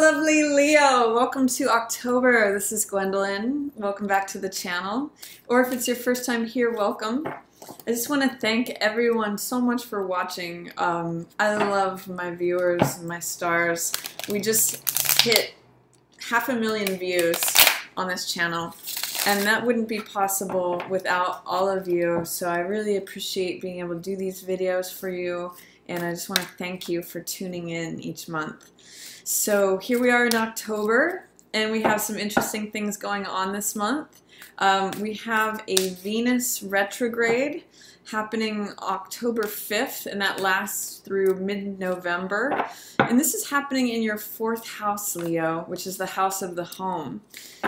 lovely Leo. Welcome to October. This is Gwendolyn. Welcome back to the channel. Or if it's your first time here, welcome. I just want to thank everyone so much for watching. I love my viewers and my stars. We just hit 500,000 views on this channel, and that wouldn't be possible without all of you. So I really appreciate being able to do these videos for you, and I just want to thank you for tuning in each month. So here we are in October, and we have some interesting things going on this month. We have a Venus retrograde happening October 5th, and that lasts through mid-November. And this is happening in your 4th house, Leo, which is the house of the home.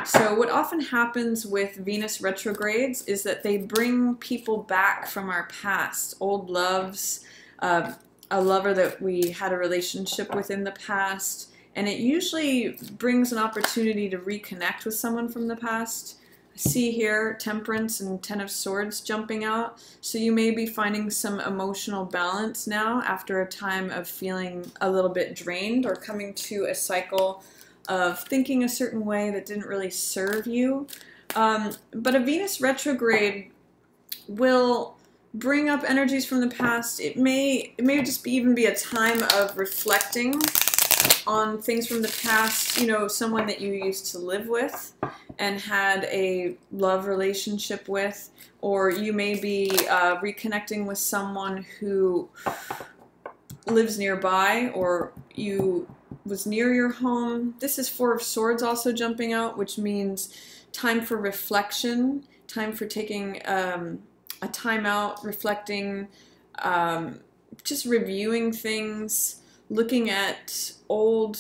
So what often happens with Venus retrogrades is that they bring people back from our past, old loves, a lover that we had a relationship with in the past, and it usually brings an opportunity to reconnect with someone from the past. I see here Temperance and Ten of Swords jumping out, so you may be finding some emotional balance now after a time of feeling a little bit drained or coming to a cycle of thinking a certain way that didn't really serve you. But a Venus retrograde will bring up energies from the past. It may just even be a time of reflecting on things from the past, you know, someone that you used to live with and had a love relationship with, or you may be reconnecting with someone who lives nearby or you was near your home. This is Four of Swords also jumping out, which means time for reflection, time for taking a time out, reflecting, just reviewing things, looking at old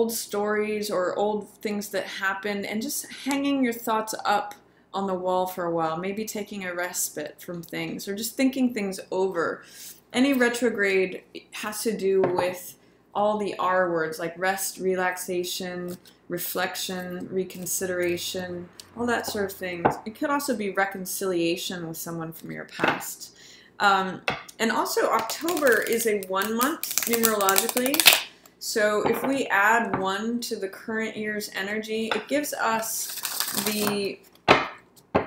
stories or old things that happened, and just hanging your thoughts up on the wall for a while, maybe taking a respite from things or just thinking things over. Any retrograde has to do with all the R words like rest, relaxation, reflection, reconsideration, all that sort of things. It could also be reconciliation with someone from your past. And also October is a 1 month numerologically. So if we add 1 to the current year's energy, it gives us the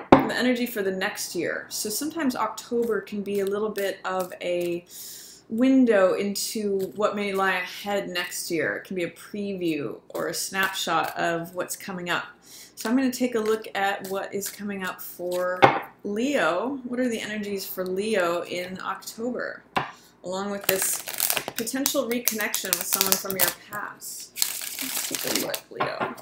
energy for the next year. So sometimes October can be a little bit of a window into what may lie ahead next year. It can be a preview or a snapshot of what's coming up. So I'm going to take a look at what is coming up for Leo. What are the energies for Leo in October, along with this potential reconnection with someone from your past? Let's take a look, Leo.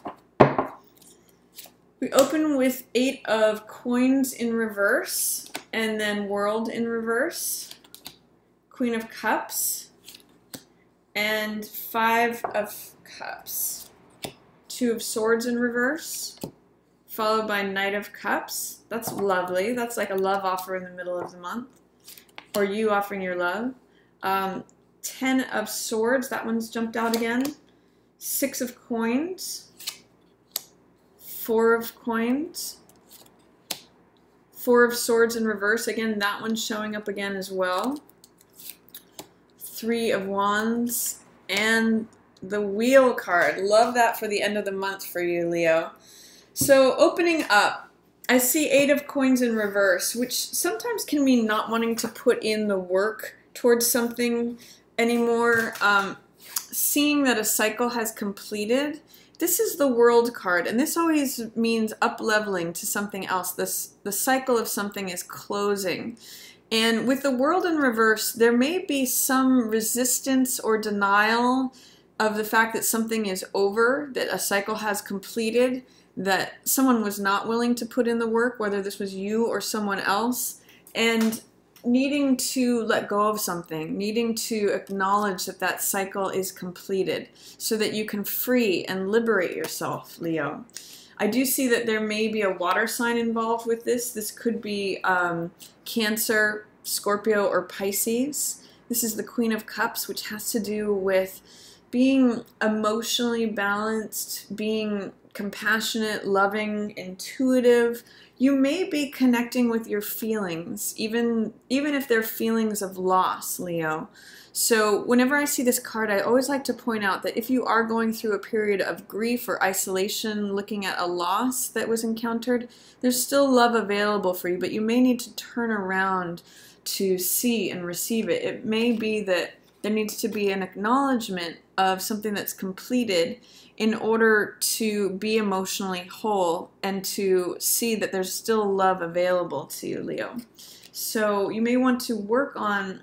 We open with 8 of Coins in reverse, and then World in reverse, Queen of Cups, and 5 of Cups. 2 of Swords in reverse, followed by Knight of Cups. That's lovely. That's like a love offer in the middle of the month, or you offering your love. 10 of Swords, that one's jumped out again. 6 of Coins, 4 of Coins, 4 of Swords in reverse. Again, that one's showing up again as well. 3 of Wands, and the Wheel card. Love that for the end of the month for you, Leo. So opening up, I see 8 of Coins in reverse, which sometimes can mean not wanting to put in the work towards something anymore. Seeing that a cycle has completed. This is the World card, and this always means up-leveling to something else. The cycle of something is closing. And with the World in reverse, there may be some resistance or denial of the fact that something is over, that a cycle has completed, that someone was not willing to put in the work, whether this was you or someone else, and needing to let go of something, needing to acknowledge that that cycle is completed so that you can free and liberate yourself, Leo. I do see that there may be a water sign involved with this. This could be Cancer, Scorpio, or Pisces. This is the Queen of Cups, which has to do with being emotionally balanced, being compassionate, loving, intuitive. You may be connecting with your feelings, even if they're feelings of loss, Leo. So whenever I see this card, I always like to point out that if you are going through a period of grief or isolation, looking at a loss that was encountered, there's still love available for you, but you may need to turn around to see and receive it. It may be that there needs to be an acknowledgement of something that's completed in order to be emotionally whole and to see that there's still love available to you, Leo. So you may want to work on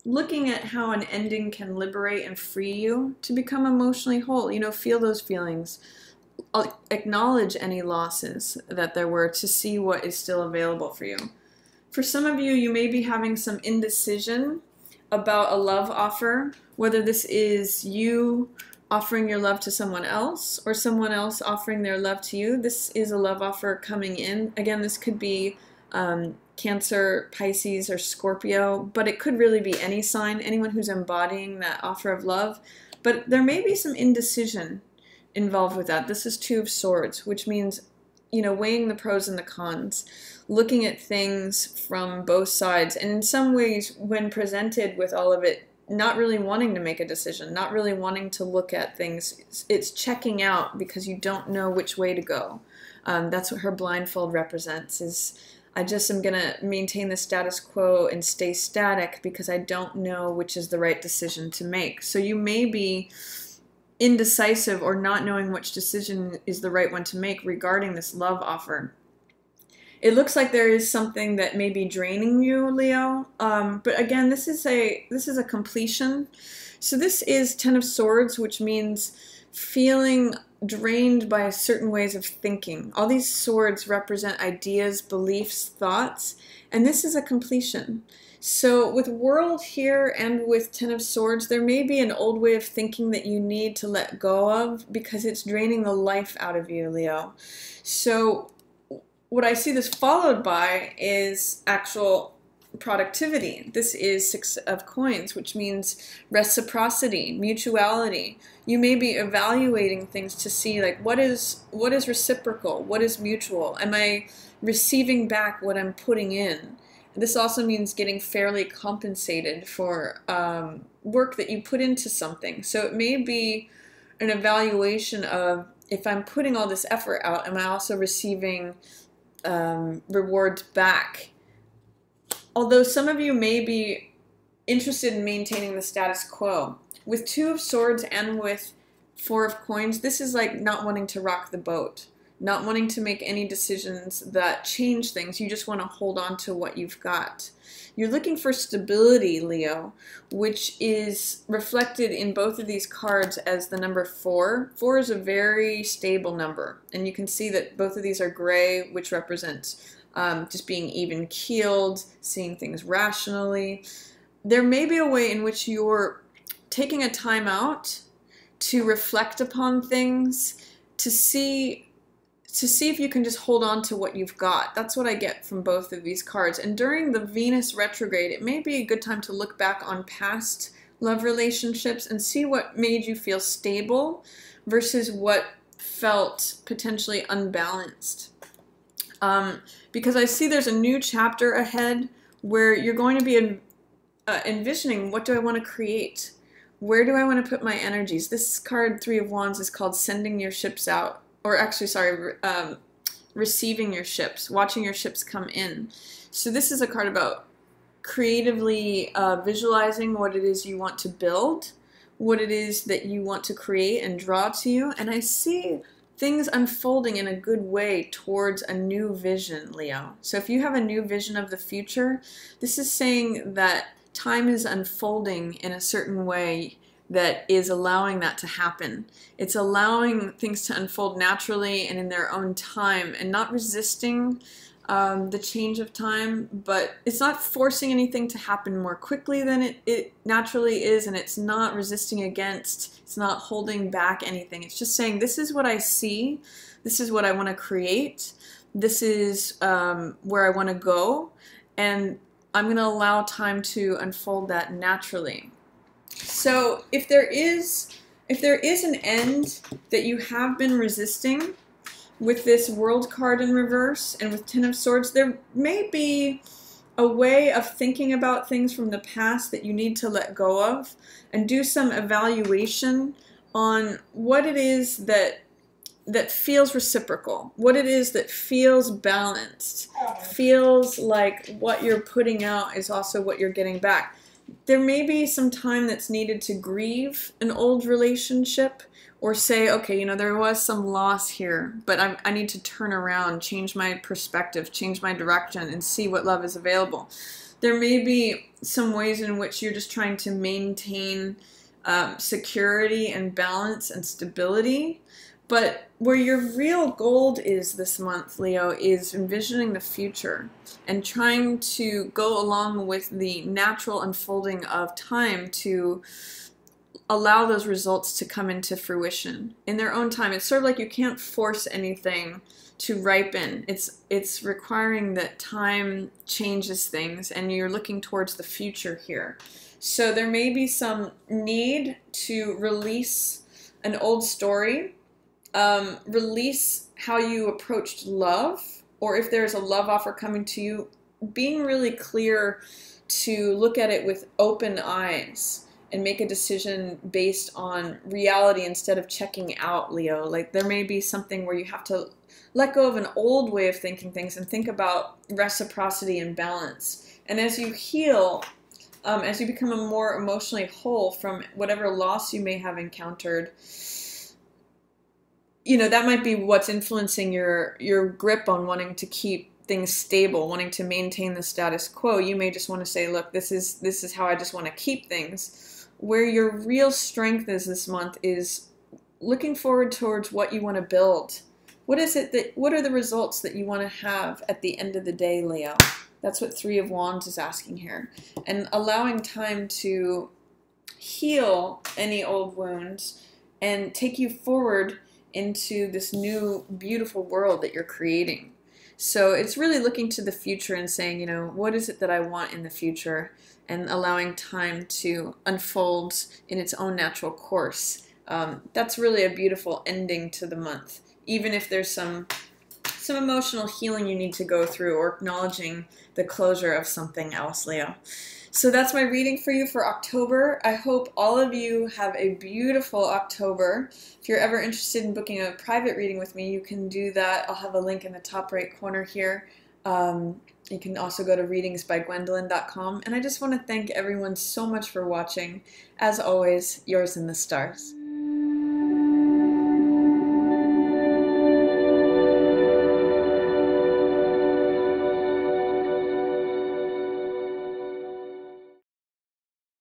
looking at how an ending can liberate and free you to become emotionally whole. You know, feel those feelings. Acknowledge any losses that there were to see what is still available for you. For some of you, you may be having some indecision about a love offer, whether this is you offering your love to someone else or someone else offering their love to you. This is a love offer coming in. Again, this could be Cancer, Pisces, or Scorpio, but it could really be any sign, anyone who's embodying that offer of love. But there may be some indecision involved with that. This is Two of Swords, which means, you know, weighing the pros and the cons, looking at things from both sides, and in some ways, when presented with all of it, not really wanting to make a decision, not really wanting to look at things. It's checking out because you don't know which way to go. That's what her blindfold represents, is I just am going to maintain the status quo and stay static because I don't know which is the right decision to make. So you may be indecisive or not knowing which decision is the right one to make regarding this love offer. It looks like there is something that may be draining you, Leo. But again, this is a completion. So this is Ten of Swords, which means feeling drained by certain ways of thinking. All these swords represent ideas, beliefs, thoughts, and this is a completion. So with World here and with Ten of Swords, there may be an old way of thinking that you need to let go of because it's draining the life out of you, Leo. So what I see this followed by is actual productivity. This is Six of Coins, which means reciprocity, mutuality. You may be evaluating things to see, like, what is reciprocal, what is mutual? Am I receiving back what I'm putting in? This also means getting fairly compensated for work that you put into something. So it may be an evaluation of, if I'm putting all this effort out, am I also receiving rewards back? Although some of you may be interested in maintaining the status quo. With Two of Swords and with Four of Coins, this is like not wanting to rock the boat, not wanting to make any decisions that change things. You just want to hold on to what you've got. You're looking for stability, Leo, which is reflected in both of these cards as the number 4. 4 is a very stable number, and you can see that both of these are gray, which represents just being even-keeled, seeing things rationally. There may be a way in which you're taking a time out to reflect upon things, to see if you can just hold on to what you've got. That's what I get from both of these cards. And during the Venus retrograde, it may be a good time to look back on past love relationships and see what made you feel stable versus what felt potentially unbalanced. Because I see there's a new chapter ahead where you're going to be envisioning, what do I want to create? Where do I want to put my energies? This card, Three of Wands, is called sending your ships out. Or actually, sorry, receiving your ships, watching your ships come in. So this is a card about creatively visualizing what it is you want to build, what it is that you want to create and draw to you. And I see things unfolding in a good way towards a new vision, Leo. So if you have a new vision of the future, this is saying that time is unfolding in a certain way that is allowing that to happen. It's allowing things to unfold naturally and in their own time, and not resisting the change of time, but it's not forcing anything to happen more quickly than it naturally is, and it's not resisting against, it's not holding back anything. It's just saying, this is what I see, this is what I want to create, this is where I want to go, and I'm going to allow time to unfold that naturally. So if there is an end that you have been resisting, with this World card in reverse and with Ten of Swords, there may be a way of thinking about things from the past that you need to let go of and do some evaluation on what it is that feels reciprocal, what it is that feels balanced, feels like what you're putting out is also what you're getting back. There may be some time that's needed to grieve an old relationship or say, okay, you know, there was some loss here, but I need to turn around, change my perspective, change my direction, and see what love is available. There may be some ways in which you're just trying to maintain security and balance and stability. But where your real gold is this month, Leo, is envisioning the future and trying to go along with the natural unfolding of time to allow those results to come into fruition in their own time. It's sort of like you can't force anything to ripen. It's requiring that time changes things, and you're looking towards the future here. So there may be some need to release an old story, release how you approached love, or if there's a love offer coming to you, being really clear to look at it with open eyes and make a decision based on reality instead of checking out, Leo. Like, there may be something where you have to let go of an old way of thinking things and think about reciprocity and balance. And as you heal, as you become more emotionally whole from whatever loss you may have encountered, you know, that might be what's influencing your grip on wanting to keep things stable, wanting to maintain the status quo. You may just want to say, look, this is how I just want to keep things. Where your real strength is this month is looking forward towards what you want to build. What are the results that you want to have at the end of the day, Leo? That's what Three of Wands is asking here. And allowing time to heal any old wounds and take you forward into this new beautiful world that you're creating. So it's really looking to the future and saying, you know, what is it that I want in the future, and allowing time to unfold in its own natural course. That's really a beautiful ending to the month, even if there's some emotional healing you need to go through, or acknowledging the closure of something else, Leo. So that's my reading for you for October. I hope all of you have a beautiful October. If you're ever interested in booking a private reading with me, you can do that. I'll have a link in the top right corner here. You can also go to readingsbygwendolyn.com. And I just want to thank everyone so much for watching. As always, yours in the stars.